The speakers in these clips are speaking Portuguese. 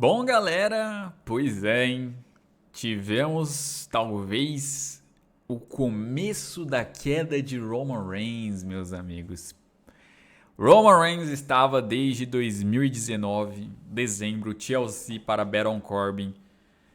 Bom, galera, pois é, hein? Tivemos talvez o começo da queda de Roman Reigns, meus amigos. Roman Reigns estava desde 2019, dezembro, Chelsea para Baron Corbin,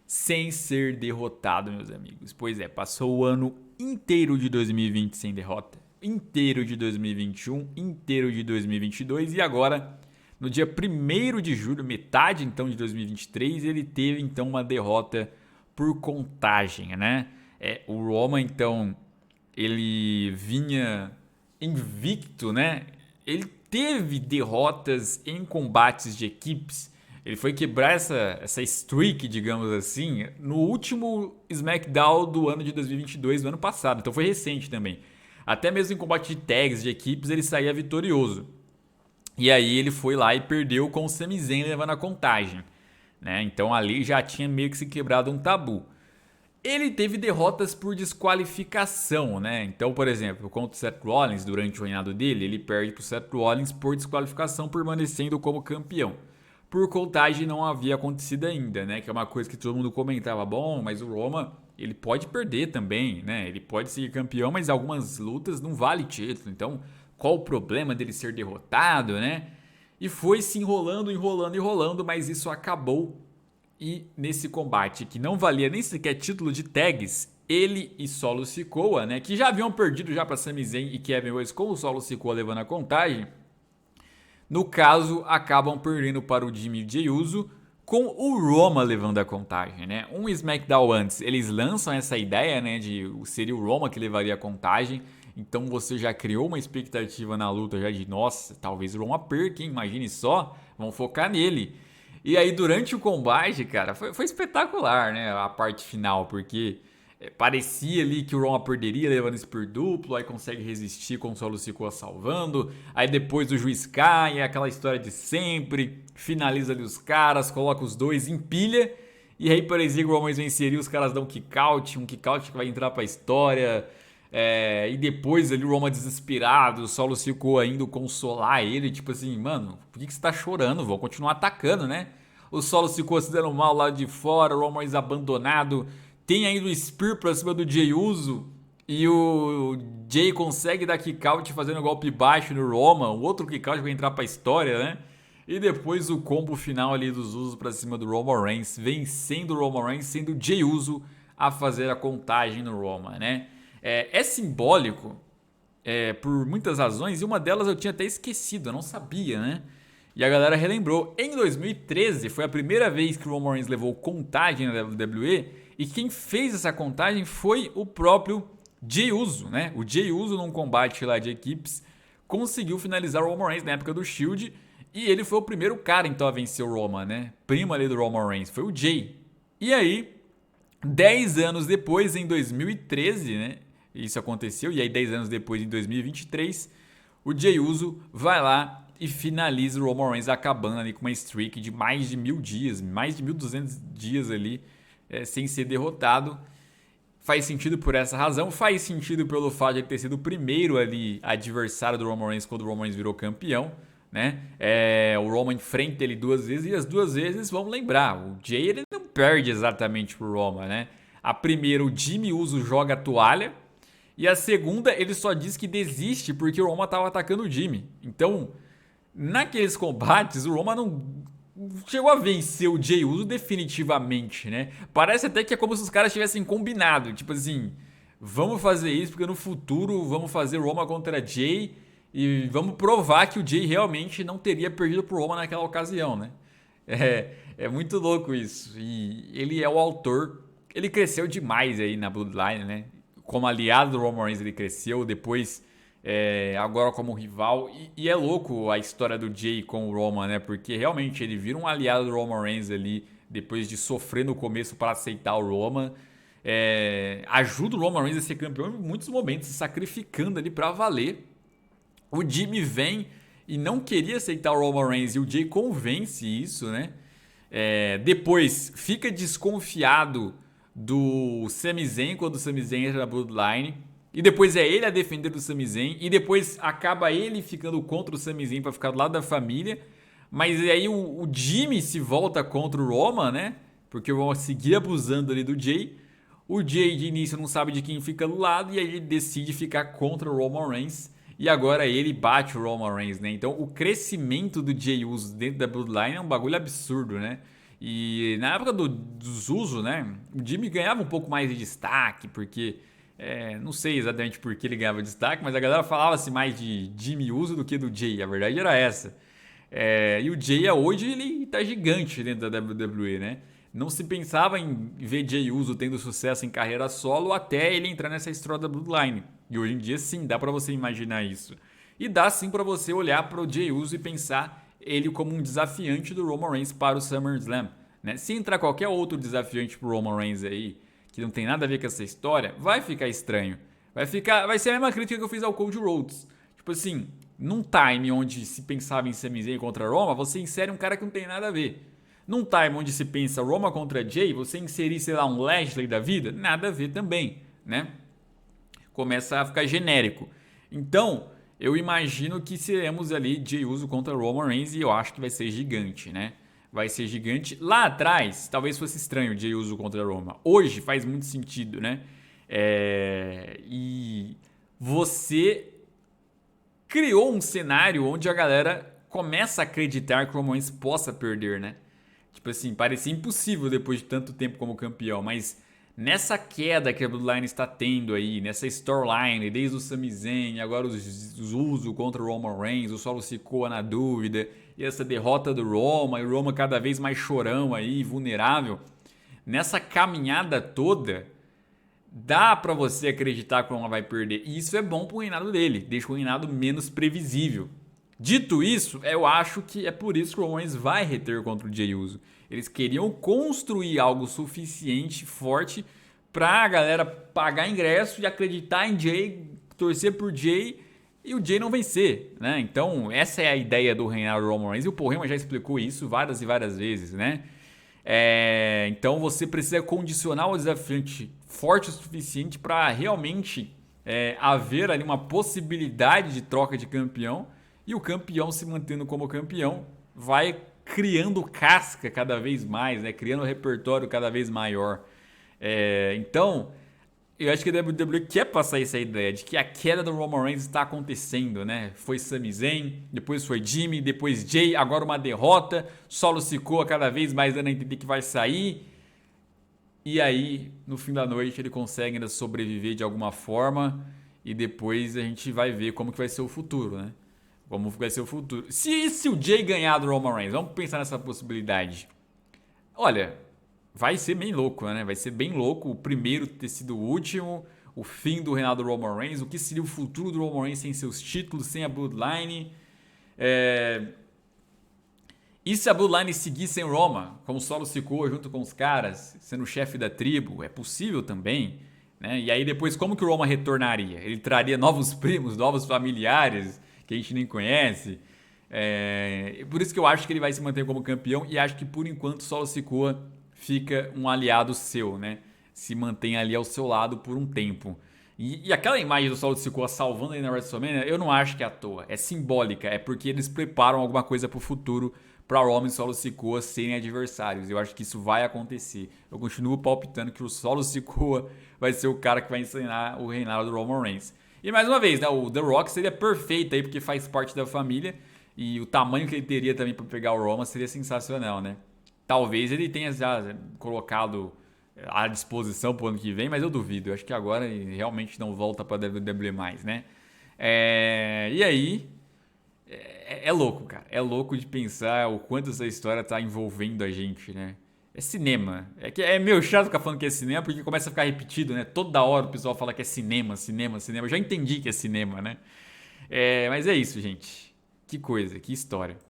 sem ser derrotado, meus amigos. Pois é, passou o ano inteiro de 2020 sem derrota, inteiro de 2021, inteiro de 2022 e agora, no dia 1º de julho, metade então de 2023, ele teve então uma derrota por contagem, né? O Roman então, ele vinha invicto, né? Ele teve derrotas em combates de equipes. Ele foi quebrar essa streak, digamos assim, no último SmackDown do ano de 2022, do ano passado. Então foi recente também. Até mesmo em combate de tags de equipes ele saía vitorioso. E aí ele foi lá e perdeu com o Sami Zayn levando a contagem, né? Então ali já tinha meio que se quebrado um tabu. Ele teve derrotas por desqualificação, né? Então, por exemplo, contra o Seth Rollins, durante o reinado dele, ele perde para o Seth Rollins por desqualificação, permanecendo como campeão. Por contagem não havia acontecido ainda, né? Que é uma coisa que todo mundo comentava. Bom, mas o Roman, ele pode perder também, né? Ele pode ser campeão, mas algumas lutas não vale título. Então, qual o problema dele ser derrotado, né? E foi se enrolando, enrolando, enrolando, mas isso acabou. E nesse combate que não valia nem sequer título de tags, ele e Solo Sikoa, né, que já haviam perdido já para Sami Zayn e Kevin Owens com o Solo Sikoa levando a contagem, no caso acabam perdendo para o Jimmy Jey Uso com o Roma levando a contagem, né? Um SmackDown antes, eles lançam essa ideia, né, de seria o Roma que levaria a contagem. Então você já criou uma expectativa na luta já de, nossa, talvez o Roma perca, hein? Imagine só, vão focar nele. E aí, durante o combate, cara, foi espetacular, né? A parte final, porque parecia ali que o Roman perderia levando esse por duplo, aí consegue resistir com o Solo Sikoa salvando, aí depois o juiz cai, é aquela história de sempre, finaliza ali os caras, coloca os dois, empilha, e aí parecia que o Roman venceria, os caras dão um kick out que vai entrar pra história. E depois ali o Roma desesperado, o Solo Sikoa indo consolar ele, tipo assim, mano, por que você tá chorando? Vou continuar atacando, né? O Solo Sikoa se dando mal lá de fora, o Roman abandonado. Tem ainda o Spear pra cima do Jey Uso. E o Jey consegue dar kick-out fazendo golpe baixo no Roman. O outro kick-out vai entrar pra história, né? E depois o combo final ali dos Usos pra cima do Roman Reigns, vencendo o Roman Reigns, sendo o Jey Uso a fazer a contagem no Roman, né? É simbólico por muitas razões e uma delas eu tinha até esquecido, eu não sabia, né? E a galera relembrou. Em 2013 foi a primeira vez que o Roman Reigns levou contagem na WWE e quem fez essa contagem foi o próprio Jey Uso, né? O Jey Uso num combate lá de equipes conseguiu finalizar o Roman Reigns na época do Shield e ele foi o primeiro cara então a vencer o Roman, né? Primo ali do Roman Reigns, foi o Jey. E aí, 10 anos depois, em 2013, né? Isso aconteceu, e aí 10 anos depois, em 2023, o Jey Uso vai lá e finaliza o Roman Reigns acabando ali com uma streak de mais de 1000 dias, mais de 1200 dias ali, sem ser derrotado. Faz sentido por essa razão, faz sentido pelo fato de ele ter sido o primeiro ali adversário do Roman Reigns quando o Roman Reigns virou campeão, né? O Roman enfrenta ele 2 vezes e as 2 vezes, vamos lembrar, o Jey ele não perde exatamente pro Roman, né? A primeira, o Jimmy Uso joga a toalha, e a segunda, ele só diz que desiste porque o Roman estava atacando o Jimmy. Então, naqueles combates, o Roman não chegou a vencer o Jey Uso definitivamente, né? Parece até que é como se os caras tivessem combinado. Tipo assim, vamos fazer isso porque no futuro vamos fazer Roman contra Jey e vamos provar que o Jey realmente não teria perdido pro Roman naquela ocasião, né? É muito louco isso. E ele é o autor. Ele cresceu demais aí na Bloodline, né? Como aliado do Roman Reigns ele cresceu, depois agora como rival. E é louco a história do Jey com o Roman, né? Porque realmente ele vira um aliado do Roman Reigns ali, depois de sofrer no começo para aceitar o Roman. Ajuda o Roman Reigns a ser campeão em muitos momentos, se sacrificando ali para valer. O Jimmy vem e não queria aceitar o Roman Reigns e o Jey convence isso, né? Depois fica desconfiado do Sami Zayn quando o Sami Zayn entra na Bloodline. E depois é ele a defender do Sami Zayn. E depois acaba ele ficando contra o Sami Zayn para ficar do lado da família. Mas aí o Jimmy se volta contra o Roman, né? Porque o Roman seguia abusando ali do Jay. O Jay de início não sabe de quem fica do lado e aí ele decide ficar contra o Roman Reigns. E agora ele bate o Roman Reigns, né? Então o crescimento do Jey Uso dentro da Bloodline é um bagulho absurdo, né? E na época dos Uso, né? O Jimmy ganhava um pouco mais de destaque, porque... não sei exatamente por que ele ganhava destaque, mas a galera falava-se mais de Jimmy Uso do que do Jay. A verdade era essa. E o Jay hoje ele tá gigante dentro da WWE, né? Não se pensava em ver Jey Uso tendo sucesso em carreira solo até ele entrar nessa história da Bloodline. E hoje em dia sim, dá pra você imaginar isso. E dá sim pra você olhar pro Jey Uso e pensar ele como um desafiante do Roman Reigns para o SummerSlam, né? Se entrar qualquer outro desafiante pro Roman Reigns aí, que não tem nada a ver com essa história, vai ficar estranho. Vai ser a mesma crítica que eu fiz ao Cody Rhodes. Tipo assim, num time onde se pensava em Sami Zayn contra Roma, você insere um cara que não tem nada a ver. Num time onde se pensa Roma contra Jay, você inserir, sei lá, um Lashley da vida, nada a ver também, né? Começa a ficar genérico. Então, eu imagino que seremos ali Jey Uso contra Roman Reigns e eu acho que vai ser gigante, né? Vai ser gigante. Lá atrás, talvez fosse estranho Jey Uso contra Roma. Hoje faz muito sentido, né? E você criou um cenário onde a galera começa a acreditar que o Roman Reigns possa perder, né? Tipo assim, parecia impossível depois de tanto tempo como campeão, mas nessa queda que a Bloodline está tendo aí, nessa storyline, desde o Sami Zayn, agora os Uso contra o Roman Reigns, o Solo Sikoa na dúvida, e essa derrota do Roma, e o Roma cada vez mais chorão aí, vulnerável. Nessa caminhada toda, dá pra você acreditar que o Roman vai perder. E isso é bom pro reinado dele, deixa o reinado menos previsível. Dito isso, eu acho que é por isso que o Roman Reigns vai reter contra o Jey Uso. Eles queriam construir algo suficiente, forte, pra galera pagar ingresso e acreditar em Jey, torcer por Jey e o Jey não vencer, né? Então, essa é a ideia do reinado do Roman Reigns e o Paul Heyman já explicou isso várias e várias vezes, né? Então, você precisa condicionar o desafiante forte o suficiente para realmente haver ali uma possibilidade de troca de campeão e o campeão se mantendo como campeão vai criando casca cada vez mais, né? Criando um repertório cada vez maior. Então, eu acho que a WWE quer passar essa ideia de que a queda do Roman Reigns está acontecendo, né? Foi Sami Zayn, depois foi Jimmy, depois Jay, agora uma derrota, Solo Sikoa cada vez mais dando a entender que vai sair. E aí, no fim da noite, ele consegue ainda sobreviver de alguma forma e depois a gente vai ver como que vai ser o futuro, né? Como vai ser o futuro. Se o Jay ganhar do Roman Reigns, vamos pensar nessa possibilidade. Olha, vai ser bem louco, né? Vai ser bem louco o primeiro ter sido o último, o fim do reinado do Roman Reigns, o que seria o futuro do Roman Reigns sem seus títulos, sem a Bloodline. E se a Bloodline seguir sem Roma, como Solo Sikoa junto com os caras, sendo o chefe da tribo, é possível também, né? E aí depois como que o Roma retornaria? Ele traria novos primos, novos familiares que a gente nem conhece. Por isso que eu acho que ele vai se manter como campeão e acho que por enquanto Solo Sikoa fica um aliado seu, né? Se mantém ali ao seu lado por um tempo. E aquela imagem do Solo Sikoa salvando ele na WrestleMania, eu não acho que é à toa. É simbólica, é porque eles preparam alguma coisa pro futuro para Roman e Solo Sikoa serem adversários. Eu acho que isso vai acontecer. Eu continuo palpitando que o Solo Sikoa vai ser o cara que vai ensinar o reinado do Roman Reigns. E mais uma vez, né, o The Rock seria perfeito aí porque faz parte da família e o tamanho que ele teria também para pegar o Roman seria sensacional, né? Talvez ele tenha já colocado à disposição pro ano que vem, mas eu duvido. Eu acho que agora ele realmente não volta pra WWE mais, né? E aí, é louco, cara. É louco de pensar o quanto essa história tá envolvendo a gente, né? É cinema. É meio chato ficar falando que é cinema, porque começa a ficar repetido, né? Toda hora o pessoal fala que é cinema, cinema, cinema. Eu já entendi que é cinema, né? Mas é isso, gente. Que coisa, que história.